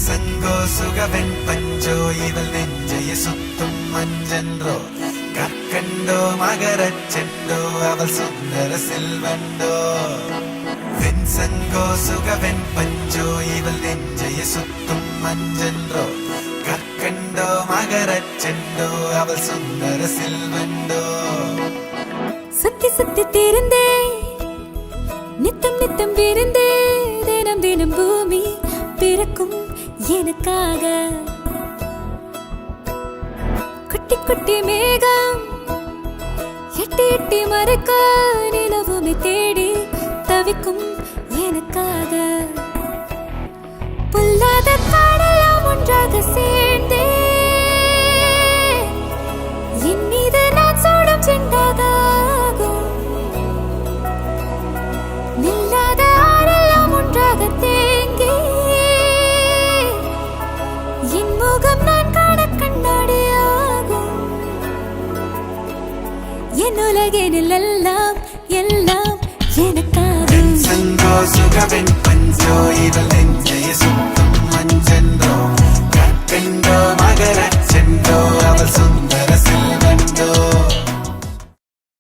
சங்கோ சுகவென் பஞ்சோ இவள் நெஞ்சைய சுத்தும் மஞ்சன்றோ கற்கண்டோ மகரச் செண்டோ அவள் சுந்தர செல்வண்டோ வெண்சங்கோ சுகவென் பஞ்சோ இவள் நெஞ்சைய சுத்தும் மஞ்சன்றோ கற்கண்டோ மகரச் செண்டோ அவள் சுந்தர செல்வண்டோ சுத்தி சுத்தி தீர்ந்தே நித்தம் நித்தம் விருந்தே தினம் தினம் பூமி பிறக்கும் எனக்காக குட்டி குட்டி மேகம் எட்டி எட்டி மறைக்க நிலவுமை தேடி தவிக்கும் எனக்காக புல்லாத காடெல்லாம் ஒன்றாக சேர்ந்தே என் மீது நான் சூடும் செண்டாக நில்லாத ஆரெல்லாம் ஒன்றாக தேங்கி என் முகம் நான் காண கண்ணாடியாகும் என் உலகினில் எல்லாம் எல்லாம் எனக்காகும் சங்கோ சுகவென்